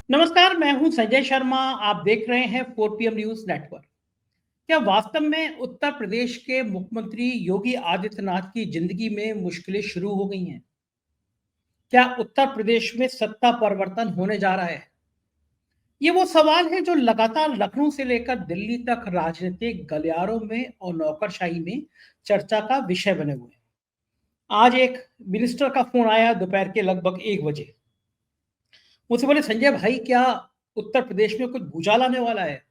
नमस्कार, मैं हूं संजय शर्मा। आप देख रहे हैं 4 PM न्यूज नेटवर्क। क्या वास्तव में उत्तर प्रदेश के मुख्यमंत्री योगी आदित्यनाथ की जिंदगी में मुश्किलें शुरू हो गई हैं? क्या उत्तर प्रदेश में सत्ता परिवर्तन होने जा रहा है? ये वो सवाल है जो लगातार लखनऊ से लेकर दिल्ली तक राजनीतिक गलियारों में और नौकरशाही में चर्चा का विषय बने हुए हैं। आज एक मिनिस्टर का फोन आया दोपहर के लगभग 1 बजे। मुझसे बोले, संजय भाई, क्या उत्तर प्रदेश में कुछ भूचाल आने वाला है?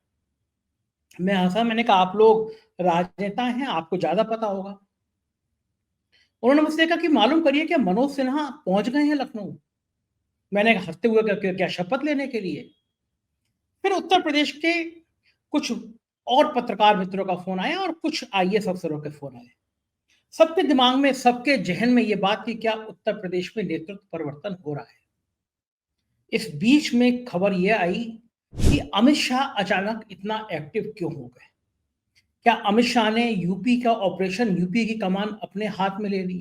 मैं हंसा। मैंने कहा, आप लोग राजनेता हैं, आपको ज्यादा पता होगा। उन्होंने मुझसे कहा कि मालूम करिए, क्या मनोज सिन्हा पहुंच गए हैं लखनऊ? मैंने हंसते हुए कहा, क्या शपथ लेने के लिए? फिर उत्तर प्रदेश के कुछ और पत्रकार मित्रों का फोन आया और कुछ IAS अफसरों के फोन आए। सबके दिमाग में, सबके जहन में ये बात थी, क्या उत्तर प्रदेश में नेतृत्व परिवर्तन हो रहा है? इस बीच में खबर यह आई कि अमित शाह अचानक इतना एक्टिव क्यों हो गए। क्या अमित शाह ने यूपी का ऑपरेशन यूपी की कमान अपने हाथ में ले ली?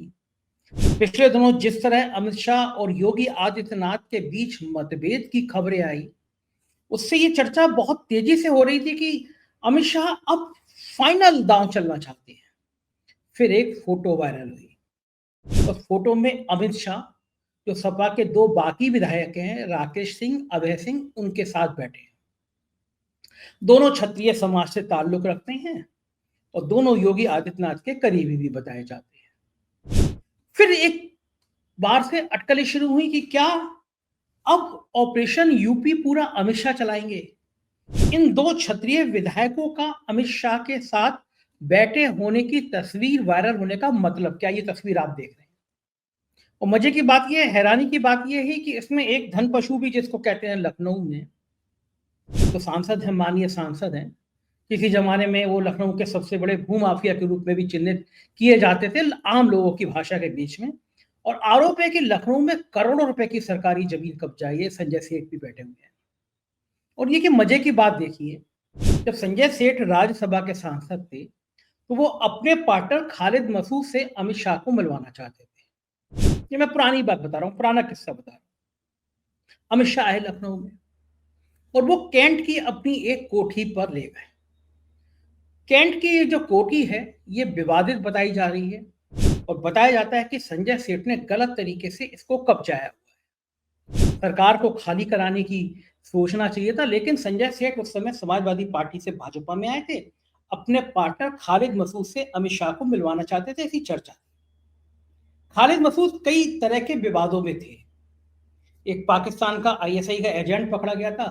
पिछले दिनों जिस तरह अमित शाह और योगी आदित्यनाथ के बीच मतभेद की खबरें आई, उससे ये चर्चा बहुत तेजी से हो रही थी कि अमित शाह अब फाइनल दांव चलना चाहते हैं। फिर एक फोटो वायरल हुई। उस फोटो में अमित शाह, जो सपा के दो बाकी विधायक हैं, राकेश सिंह, अभय सिंह, उनके साथ बैठे हैं। दोनों क्षत्रिय समाज से ताल्लुक रखते हैं और दोनों योगी आदित्यनाथ के करीबी भी बताए जाते हैं। फिर एक बार से अटकलें शुरू हुई कि क्या अब ऑपरेशन यूपी पूरा अमित शाह चलाएंगे? इन दो क्षत्रिय विधायकों का अमित शाह के साथ बैठे होने की तस्वीर वायरल होने का मतलब क्या? ये तस्वीर आप देख रहे हैं। और मजे की बात यह, हैरानी की बात यह है कि इसमें एक धन पशु भी, जिसको कहते हैं लखनऊ में, तो सांसद हैं, माननीय सांसद हैं। किसी जमाने में वो लखनऊ के सबसे बड़े भूमाफिया के रूप में भी चिन्हित किए जाते थे आम लोगों की भाषा के बीच में। और आरोप है कि लखनऊ में करोड़ों रुपए की सरकारी जमीन कब्जा है। संजय सेठ भी बैठे हुए हैं। और ये कि मजे की बात देखिए, जब संजय सेठ राज्यसभा के सांसद थे, तो वो अपने पार्टनर खालिद मसूद से अमित शाह को मिलवाना चाहते थे। ये मैं पुरानी बात बता रहा हूँ, पुराना किस्सा बता रहा हूँ। अमित शाह आए लखनऊ में और वो कैंट की अपनी एक कोठी पर ले गए। कैंट की ये जो कोठी है, ये विवादित बताई जा रही है और बताया जाता है कि संजय सेठ ने गलत तरीके से इसको कब्जाया हुआ है। सरकार को खाली कराने की सोचना चाहिए था, लेकिन संजय सेठ उस समय समाजवादी पार्टी से भाजपा में आए थे। अपने पार्टनर खालिद मसूद से अमित शाह को मिलवाना चाहते थे, ऐसी चर्चा थी। खालिद मसूद कई तरह के विवादों में थे। एक पाकिस्तान का ISI का एजेंट पकड़ा गया था।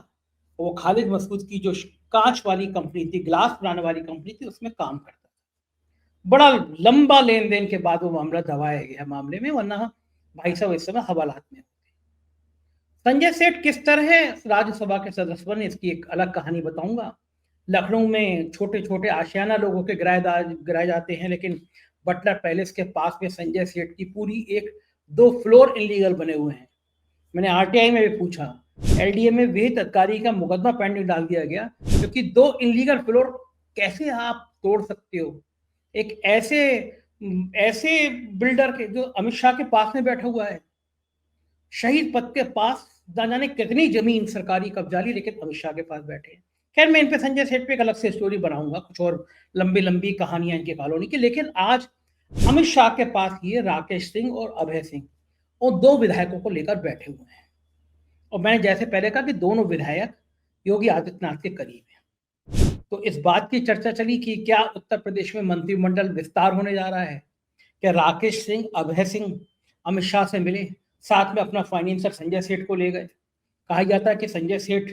वो खालिद मसूद की जो कांच वाली कंपनी थी, ग्लास बनाने वाली कंपनी थी, उसमें काम करता था। बड़ा लंबा लेन देन के बाद वो मामला दबाया गया मामले में, वरना भाई साहब इस समय हवालात में। संजय सेठ किस तरह राज्यसभा के सदस्य बने, इसकी एक अलग कहानी बताऊंगा। लखनऊ में छोटे छोटे आशियाना लोगों के गिराए जाते हैं, लेकिन बटलर पैलेस के पास में संजय सेठ की पूरी एक 2 फ्लोर इलीगल बने हुए हैं। मैंने RTI में भी पूछा, LDA में विहित अधिकारी का मुकदमा पेंडिंग डाल दिया गया, क्योंकि 2 इलीगल फ्लोर कैसे आप तोड़ सकते हो? एक ऐसे ऐसे बिल्डर के जो अमित शाह के पास में बैठा हुआ है, शहीद पथ के पास ना जाने कितनी जमीन सरकारी कब्जा ली, लेकिन अमित शाह के पास बैठे हैं। खैर, मैं इन पे संजय सेठ पे एक अलग से स्टोरी बनाऊंगा, कुछ और लंबी लंबी कहानियां इनकी कॉलोनी की। लेकिन आज अमित शाह के पास ये राकेश सिंह और अभय सिंह और 2 विधायकों को लेकर बैठे हुए हैं। और मैंने जैसे पहले कहा कि दोनों विधायक योगी आदित्यनाथ के करीब हैं। तो इस बात की चर्चा चली कि क्या उत्तर प्रदेश में मंत्रिमंडल विस्तार होने जा रहा है? क्या राकेश सिंह, अभय सिंह अमित शाह से मिले, साथ में अपना फाइनेंसर संजय सेठ को ले गए? कहा जाता है कि संजय सेठ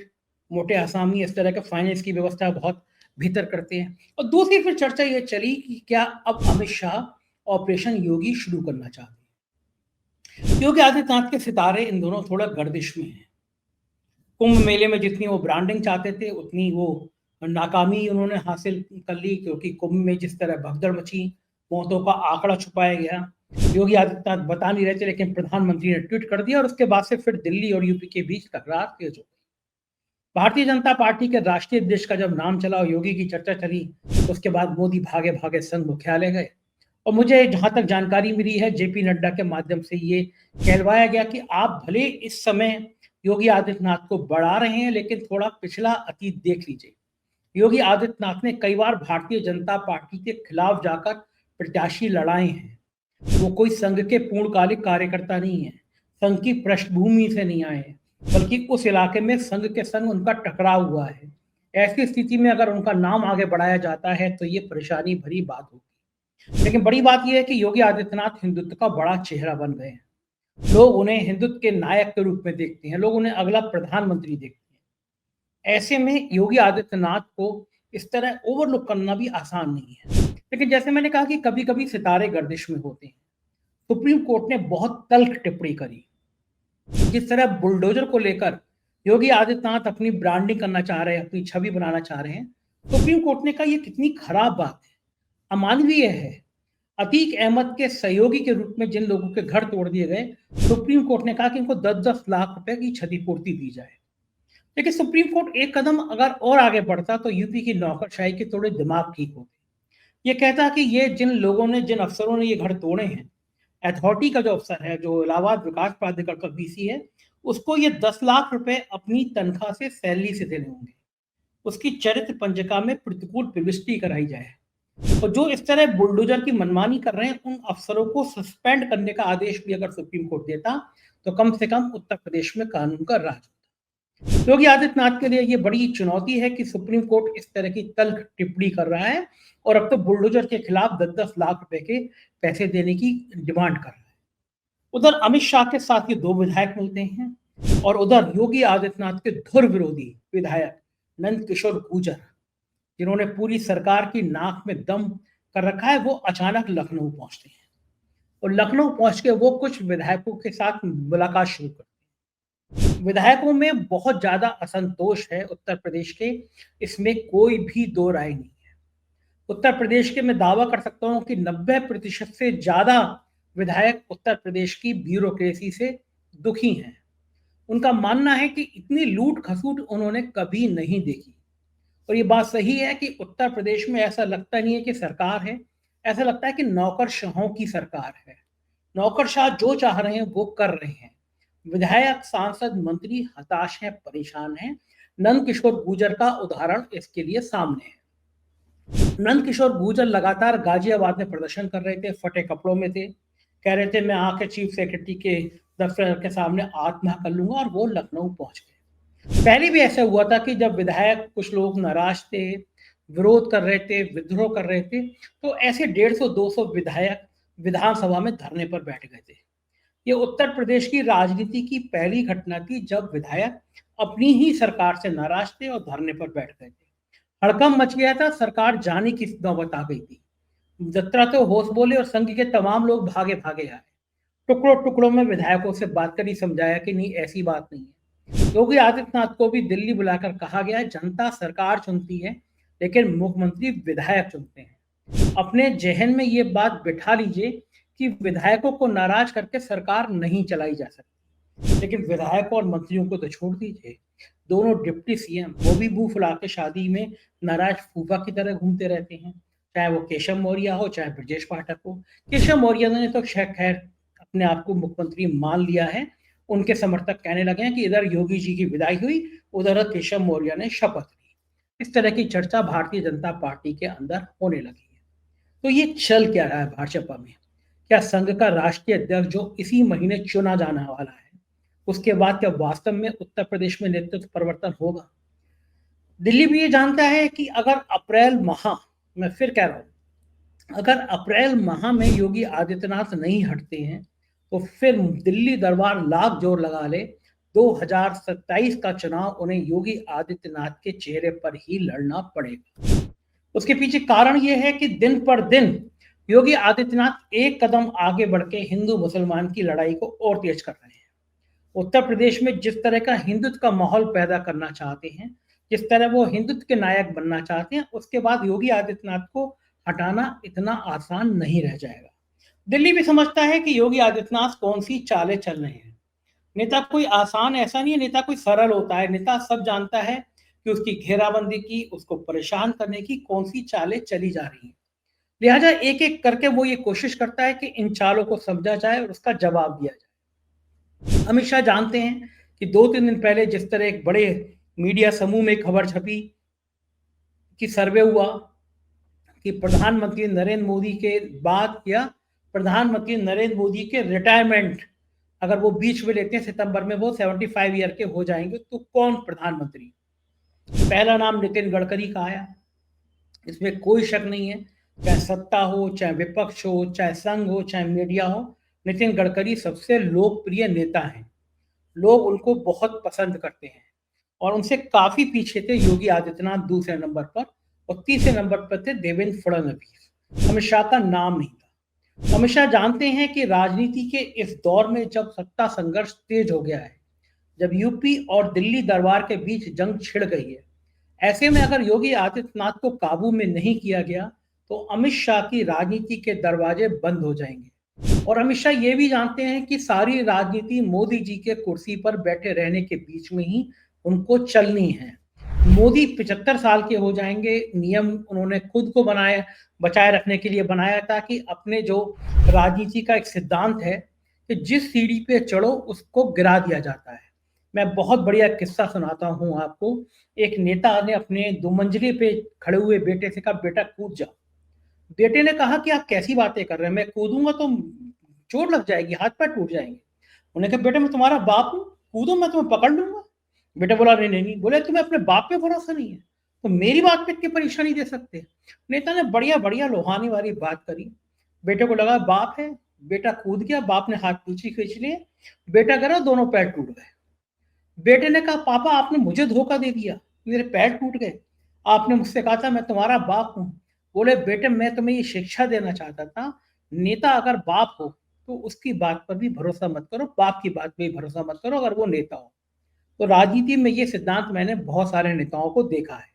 मोटे आसामी इस तरह के फाइनेंस की व्यवस्था बहुत भीतर करते हैं। और दूसरी फिर चर्चा ये चली कि क्या अब अमित शाह ऑपरेशन योगी शुरू करना चाहते हैं? योगी आदित्यनाथ के सितारे इन दोनों थोड़ा गर्दिश में हैं। कुंभ मेले में जितनी वो ब्रांडिंग चाहते थे, उतनी वो नाकामी उन्होंने हासिल कर ली, क्योंकि कुंभ में जिस तरह भगदड़ मची, मौतों का आंकड़ा छुपाया गया। योगी आदित्यनाथ बता नहीं रहे थे, लेकिन प्रधानमंत्री ने ट्वीट कर दिया और उसके बाद से फिर दिल्ली और यूपी के बीच तकरार तेज हो गई। भारतीय जनता पार्टी के राष्ट्रीय अध्यक्ष का जब नाम चला और योगी की चर्चा चली, तो उसके बाद मोदी भागे भागे संघ मुख्यालय गए। और मुझे जहां तक जानकारी मिली है, JP नड्डा के माध्यम से ये कहलवाया गया कि आप भले इस समय योगी आदित्यनाथ को बढ़ा रहे हैं, लेकिन थोड़ा पिछला अतीत देख लीजिए। योगी आदित्यनाथ ने कई बार भारतीय जनता पार्टी के खिलाफ जाकर प्रत्याशी लड़ाए हैं। वो कोई संघ के पूर्णकालिक कार्यकर्ता नहीं है, संघ की पृष्ठभूमि से नहीं आए हैं, बल्कि उस इलाके में संघ के संग उनका टकराव हुआ है। ऐसी स्थिति में अगर उनका नाम आगे बढ़ाया जाता है तो ये परेशानी भरी बात होगी। लेकिन बड़ी बात यह है कि योगी आदित्यनाथ हिंदुत्व का बड़ा चेहरा बन गए हैं। लोग उन्हें हिंदुत्व के नायक के रूप में देखते हैं, लोग उन्हें अगला प्रधानमंत्री देखते हैं। ऐसे में योगी आदित्यनाथ को इस तरह ओवरलुक करना भी आसान नहीं है। लेकिन जैसे मैंने कहा कि कभी कभी सितारे गर्दिश में होते हैं। सुप्रीम कोर्ट ने बहुत तल्ख टिप्पणी करी। जिस तरह बुलडोजर को लेकर योगी आदित्यनाथ अपनी ब्रांडिंग करना चाह रहे हैं, अपनी छवि बनाना चाह रहे हैं, सुप्रीम कोर्ट ने कहा यह कितनी खराब बात है, अमानवीय है। अतीक अहमद के सहयोगी के रूप में जिन लोगों के घर तोड़ दिए गए, सुप्रीम कोर्ट ने कहा कि इनको 10-10 लाख रुपए की क्षतिपूर्ति दी जाए। लेकिन सुप्रीम कोर्ट एक कदम अगर और आगे बढ़ता तो यूपी की नौकरशाही के थोड़े दिमाग ठीक होते। ये कहता कि ये जिन अफसरों ने ये घर तोड़े हैं, अथॉरिटी का जो अफसर है, जो इलाहाबाद विकास प्राधिकरण का वीसी है, उसको ये 10 लाख रुपए अपनी तनख्वाह से सैलरी से देने होंगे। उसकी चरित्र पंजिका में प्रतिकूल प्रविष्टि कराई जाए। और जो इस तरह बुलडोजर की मनमानी कर रहे हैं, उन अफसरों को सस्पेंड करने का आदेश भी अगर सुप्रीम कोर्ट देता तो कम से कम उत्तर प्रदेश में कानून का राज होता। योगी आदित्यनाथ के लिए ये बड़ी चुनौती है कि सुप्रीम कोर्ट इस तरह की तल्ख टिप्पणी कर रहा है और अब तो बुलडोजर के खिलाफ 10-10 लाख रुपए के पैसे देने की डिमांड कर रहा है। उधर अमित शाह के साथ ये दो विधायक मिलते हैं और उधर योगी आदित्यनाथ के धुर विरोधी विधायक नंद किशोर गुर्जर, जिन्होंने पूरी सरकार की नाक में दम कर रखा है, वो अचानक लखनऊ पहुंचते हैं और लखनऊ पहुंच के वो कुछ विधायकों के साथ मुलाकात शुरू करते हैं। विधायकों में बहुत ज्यादा असंतोष है उत्तर प्रदेश के, इसमें कोई भी दो राय नहीं है। उत्तर प्रदेश के मैं दावा कर सकता हूं कि 90% से ज्यादा विधायक उत्तर प्रदेश की ब्यूरोक्रेसी से दुखी हैं। उनका मानना है कि इतनी लूट खसूट उन्होंने कभी नहीं देखी। और ये बात सही है कि उत्तर प्रदेश में ऐसा लगता नहीं है कि सरकार है, ऐसा लगता है कि नौकरशाहों की सरकार है। नौकरशाह जो चाह रहे हैं वो कर रहे हैं। विधायक, सांसद, मंत्री हताश हैं, परेशान हैं। नंद किशोर गुर्जर का उदाहरण इसके लिए सामने है। नंद किशोर गुर्जर लगातार गाजियाबाद में प्रदर्शन कर रहे थे, फटे कपड़ों में थे, कह रहे थे मैं आके चीफ सेक्रेटरी के दफ्तर के सामने आत्महत्या कर लूंगा, और वो लखनऊ पहुंच गए। पहले भी ऐसा हुआ था कि जब विधायक, कुछ लोग नाराज थे, विरोध कर रहे थे, विद्रोह कर रहे थे, तो ऐसे 150-200 विधायक विधानसभा में धरने पर बैठ गए थे। ये उत्तर प्रदेश की राजनीति की पहली घटना थी जब विधायक अपनी ही सरकार से नाराज थे और धरने पर बैठ गए थे। हड़कंप मच गया था, सरकार जाने की नौबत आ गई थी। जत्रा तो होश बोले और संघ के तमाम लोग भागे भागे आए। टुकड़ों टुकड़ों में विधायकों से बात करी, समझाया कि नहीं, ऐसी बात नहीं है। योगी आदित्यनाथ को भी दिल्ली बुलाकर कहा गया, जनता सरकार चुनती है लेकिन मुख्यमंत्री विधायक चुनते हैं। अपने जहन में ये बात बिठा लीजिए कि विधायकों को नाराज करके सरकार नहीं चलाई जा सकती। लेकिन विधायकों और मंत्रियों को तो छोड़ दीजिए, दोनों डिप्टी सीएम वो भी मुंह फुला के शादी में नाराज फूफा की तरह घूमते रहते हैं, चाहे वो केशव मौर्य हो चाहे ब्रजेश पाठक हो। केशव मौर्य ने तो खैर अपने आप को मुख्यमंत्री मान लिया है। उनके समर्थक कहने लगे हैं कि इधर योगी जी की विदाई हुई, उधर केशव मौर्य ने शपथ ली। इस तरह की चर्चा भारतीय जनता पार्टी के अंदर होने लगी है। तो ये चल क्या रहा है भाजपा में? क्या संघ का राष्ट्रीय अध्यक्ष जो इसी महीने चुना जाने वाला है, उसके बाद क्या वास्तव में उत्तर प्रदेश में नेतृत्व परिवर्तन होगा? दिल्ली भी ये जानता है कि अगर अप्रैल माह, मैं फिर कह रहा हूं, अगर अप्रैल माह में योगी आदित्यनाथ नहीं हटते हैं तो फिर दिल्ली दरबार लाख जोर लगा ले, 2027 का चुनाव उन्हें योगी आदित्यनाथ के चेहरे पर ही लड़ना पड़ेगा। उसके पीछे कारण यह है कि दिन पर दिन योगी आदित्यनाथ एक कदम आगे बढ़ के हिंदू मुसलमान की लड़ाई को और तेज कर रहे हैं। उत्तर प्रदेश में जिस तरह का हिंदुत्व का माहौल पैदा करना चाहते हैं, जिस तरह वो हिंदुत्व के नायक बनना चाहते हैं, उसके बाद योगी आदित्यनाथ को हटाना इतना आसान नहीं रह जाएगा। दिल्ली भी समझता है कि योगी आदित्यनाथ कौन सी चालें चल रहे हैं। नेता कोई आसान ऐसा नहीं है, नेता कोई सरल होता है। नेता सब जानता है कि उसकी घेराबंदी की, उसको परेशान करने की कौन सी चालें चली जा रही हैं। लिहाजा एक एक करके वो ये कोशिश करता है कि इन चालों को समझा जाए और उसका जवाब दिया जाए। अमित शाह जानते हैं कि 2-3 दिन पहले जिस तरह एक बड़े मीडिया समूह में खबर छपी कि सर्वे हुआ कि प्रधानमंत्री नरेंद्र मोदी के बाद या प्रधानमंत्री नरेंद्र मोदी के रिटायरमेंट अगर वो बीच में लेते हैं सितंबर में वो 75 ईयर के हो जाएंगे तो कौन प्रधानमंत्री। पहला नाम नितिन गडकरी का आया, इसमें कोई शक नहीं है। चाहे सत्ता हो, चाहे विपक्ष हो, चाहे संघ हो, चाहे मीडिया हो, नितिन गडकरी सबसे लोकप्रिय नेता हैं। लोग उनको बहुत पसंद करते हैं और उनसे काफी पीछे थे योगी आदित्यनाथ दूसरे नंबर पर, और तीसरे नंबर पर थे देवेंद्र फडणवीस। अमित शाह का नाम नहीं था। अमित शाह जानते हैं कि राजनीति के इस दौर में जब सत्ता संघर्ष तेज हो गया है, जब यूपी और दिल्ली दरबार के बीच जंग छिड़ गई है, ऐसे में अगर योगी आदित्यनाथ को काबू में नहीं किया गया तो अमित शाह की राजनीति के दरवाजे बंद हो जाएंगे। और अमित शाह ये भी जानते हैं कि सारी राजनीति मोदी जी के कुर्सी पर बैठे रहने के बीच में ही उनको चलनी है। मोदी 75 साल के हो जाएंगे, नियम उन्होंने खुद को बनाया, बचाए रखने के लिए बनाया था कि अपने जो राजनीति का एक सिद्धांत है कि जिस सीढ़ी पे चढ़ो उसको गिरा दिया जाता है। मैं बहुत बढ़िया किस्सा सुनाता हूँ आपको। एक नेता ने अपने 2 मंजिले पे खड़े हुए बेटे से कहा, बेटा कूद जा। बेटे ने कहा कि आप कैसी बातें कर रहे हैं, मैं कूदूंगा तो चोट लग जाएगी, हाथ पैर टूट जाएंगे। उन्होंने कहा, बेटा मैं तुम्हारा बाप हूँ, कूदो मैं तुम्हें पकड़ लूंगा। बेटा बोला, नहीं नहीं नहीं। बोले, तुम्हें अपने बाप पे भरोसा नहीं है तो मेरी बात पे इतनी परेशानी दे सकते। नेता ने बढ़िया बढ़िया लोहानी वाली बात करी। बेटे को लगा बाप है, बेटा कूद गया, बाप ने हाथ पीछे खींच लिए, बेटा गिरा, दोनों पैर टूट गए। बेटे ने कहा, पापा आपने मुझे धोखा दे दिया, मेरे पैर टूट गए, आपने मुझसे कहा था मैं तुम्हारा बाप हूं। बोले, बेटे मैं तुम्हें ये शिक्षा देना चाहता था, नेता अगर बाप हो तो उसकी बात पर भी भरोसा मत करो, बाप की बात पे भी भरोसा मत करो अगर वो नेता हो। तो राजनीति में ये सिद्धांत मैंने बहुत सारे नेताओं को देखा है,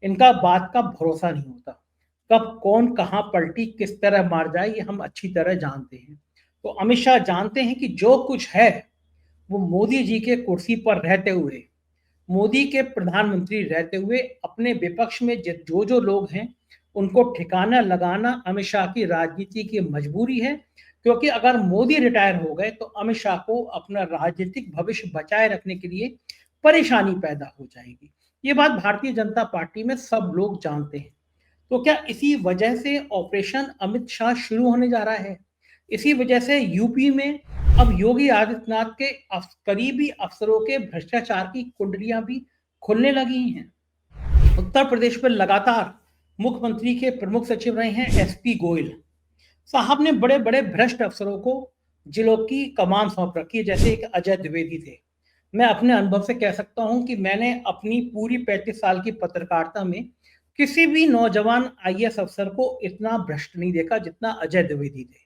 इनका बात का भरोसा नहीं होता। कब कौन कहाँ पलटी किस तरह मार जाए ये हम अच्छी तरह जानते हैं। तो अमित शाह जानते हैं कि जो कुछ है वो मोदी जी के कुर्सी पर रहते हुए, मोदी के प्रधानमंत्री रहते हुए अपने विपक्ष में जो जो लोग हैं उनको ठिकाना लगाना अमित शाह की राजनीति की मजबूरी है। क्योंकि अगर मोदी रिटायर हो गए तो अमित शाह को अपना राजनीतिक भविष्य बचाए रखने के लिए परेशानी पैदा हो जाएगी। ये बात भारतीय जनता पार्टी में सब लोग जानते हैं। तो क्या इसी वजह से ऑपरेशन अमित शाह शुरू होने जा रहा है? इसी वजह से यूपी में अब योगी आदित्यनाथ के करीबी अफसरों के भ्रष्टाचार की कुंडलियां भी खुलने लगी हैं। उत्तर प्रदेश में लगातार मुख्यमंत्री के प्रमुख सचिव रहे हैं एसपी गोयल साहब ने बड़े बड़े भ्रष्ट अफसरों को जिलों की कमान सौंप रखी है, जैसे एक अजय द्विवेदी थे। मैं अपने अनुभव से कह सकता हूं कि मैंने अपनी पूरी 35 साल की पत्रकारिता में किसी भी नौजवान आईएएस अफसर को इतना भ्रष्ट नहीं देखा जितना अजय द्विवेदी थे।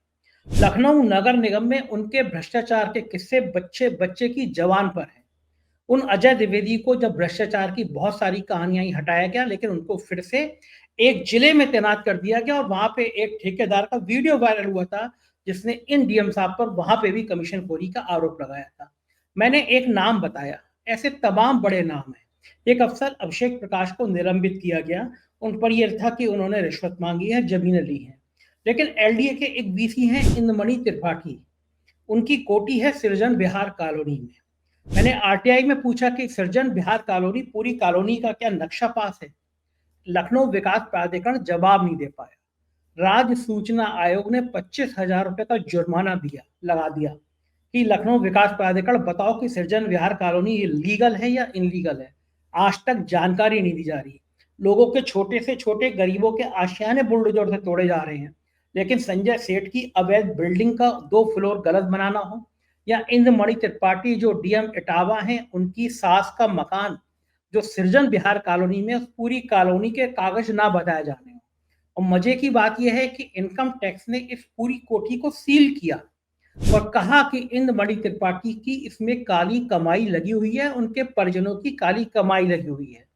लखनऊ नगर निगम में उनके भ्रष्टाचार के किस्से बच्चे बच्चे की जवान पर हैं। उन अजय द्विवेदी को जब भ्रष्टाचार की बहुत सारी कहानियां ही हटाया गया, लेकिन उनको फिर से एक जिले में तैनात कर दिया गया और वहां पे एक ठेकेदार का वीडियो वायरल हुआ था जिसने इन डीएम साहब पर वहां पे भी कमीशन खोरी का आरोप लगाया था। मैंने एक नाम बताया, ऐसे तमाम बड़े नाम हैं। एक अफसर अभिषेक प्रकाश को निलंबित किया गया, उन पर यह था कि उन्होंने रिश्वत मांगी है, जमीनें ली हैं। लेकिन एलडीए के एक बीसी हैं इंद्रमणि त्रिपाठी, उनकी कोठी है सृजन बिहार कॉलोनी में। मैंने आरटीआई में पूछा कि सृजन बिहार कॉलोनी पूरी कॉलोनी का क्या नक्शा पास है? लखनऊ विकास प्राधिकरण जवाब नहीं दे पाया। राज्य सूचना आयोग ने 25,000 रुपए का जुर्माना लगा दिया कि लखनऊ विकास प्राधिकरण बताओ कि सृजन विहार कॉलोनी लीगल है या इनलीगल है। आज तक जानकारी नहीं दी जा रही। लोगों के छोटे से छोटे गरीबों के आशियाने बुलडोजर से तोड़े जा रहे हैं। लेकिन संजय सेठ की अवैध बिल्डिंग का 2 फ्लोर गलत बनाना हो, या इंद्रमणि त्रिपाठी जो डीएम इटावा हैं उनकी सास का मकान जो सृजन बिहार कॉलोनी में, उस पूरी कॉलोनी के कागज ना बताए जाने हो। और मजे की बात यह है कि इनकम टैक्स ने इस पूरी कोठी को सील किया और कहा कि इंद्रमणि त्रिपाठी की इसमें काली कमाई लगी हुई है, उनके परिजनों की काली कमाई लगी हुई है।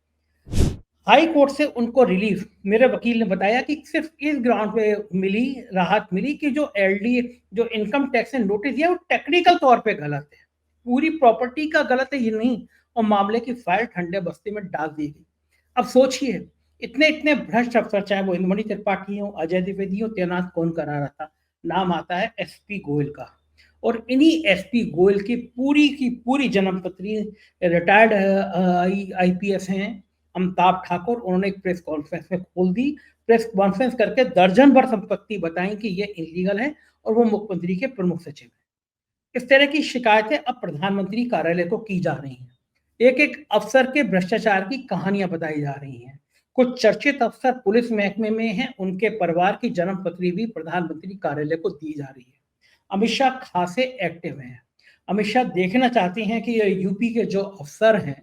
हाई कोर्ट से उनको रिलीफ, मेरे वकील ने बताया कि सिर्फ इस ग्राउंड पे मिली, राहत मिली कि जो एलडी जो इनकम टैक्स ने नोटिस दिया वो टेक्निकल तौर पे गलत है, पूरी प्रॉपर्टी का गलत है ये नहीं, और मामले की फाइल ठंडे बस्ते में डाल दी गई। अब सोचिए, इतने इतने भ्रष्ट अफसर, चाहे वो इंद्रमणि त्रिपाठी हो, अजय द्विवेदी हो, तैनात कौन करा रहा था? नाम आता है एसपी गोयल का। और इन्हीं एसपी गोयल की पूरी जन्मपत्री रिटायर्ड आईपीएस हैं अमिताभ ठाकुर, उन्होंने एक प्रेस कॉन्फ्रेंस में खोल दी। प्रेस कॉन्फ्रेंस करके दर्जन भर संपत्ति बताई कि ये इलीगल है और वो मुख्यमंत्री के प्रमुख सचिव हैं। इस तरह की शिकायतें अब प्रधानमंत्री कार्यालय को की जा रही हैं। एक एक अफसर के भ्रष्टाचार की कहानियां बताई जा रही हैं। कुछ चर्चित अफसर पुलिस महकमे में हैं, उनके परिवार की जन्मपत्री भी प्रधानमंत्री कार्यालय को दी जा रही है। अमित शाह खासे एक्टिव हैं। अमित शाह देखना चाहते हैं कि ये यूपी के जो अफसर हैं,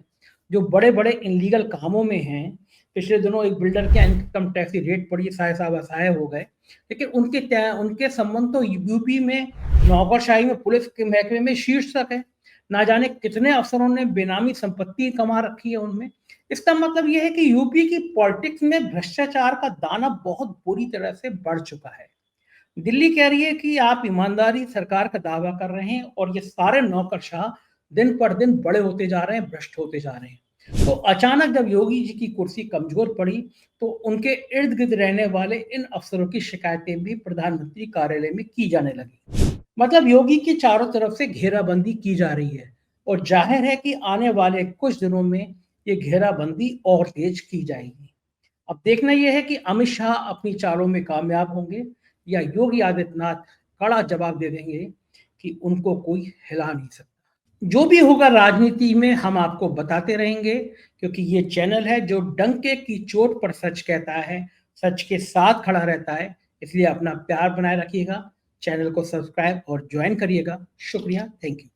जो बड़े बड़े इनलीगल कामों में हैं, पिछले दिनों एक बिल्डर के इनकम टैक्स की रेट पड़ी, साहब असहाय हो गए, लेकिन उनके संबंध तो यूपी में नौकरशाही में पुलिस के महकमे में शीर्ष तक है। ना जाने कितने अफसरों ने बेनामी संपत्ति कमा रखी है उनमें। इसका मतलब यह है कि यूपी की पॉलिटिक्स में भ्रष्टाचार का दाना बहुत बुरी तरह से बढ़ चुका है। दिल्ली कह रही है कि आप ईमानदारी सरकार का दावा कर रहे हैं और ये सारे नौकरशाह दिन पर दिन बड़े होते जा रहे हैं, भ्रष्ट होते जा रहे हैं। तो अचानक जब योगी जी की कुर्सी कमजोर पड़ी तो उनके इर्द गिर्द रहने वाले इन अफसरों की शिकायतें भी प्रधानमंत्री कार्यालय में की जाने लगी। मतलब योगी की चारों तरफ से घेराबंदी की जा रही है और जाहिर है कि आने वाले कुछ दिनों में ये घेराबंदी और तेज की जाएगी। अब देखना यह है कि अमित शाह अपनी चालों में कामयाब होंगे या योगी आदित्यनाथ कड़ा जवाब दे देंगे कि उनको कोई हिला नहीं सकता। जो भी होगा राजनीति में हम आपको बताते रहेंगे, क्योंकि ये चैनल है जो डंके की चोट पर सच कहता है, सच के साथ खड़ा रहता है। इसलिए अपना प्यार बनाए रखिएगा, चैनल को सब्सक्राइब और ज्वाइन करिएगा। शुक्रिया, थैंक यू।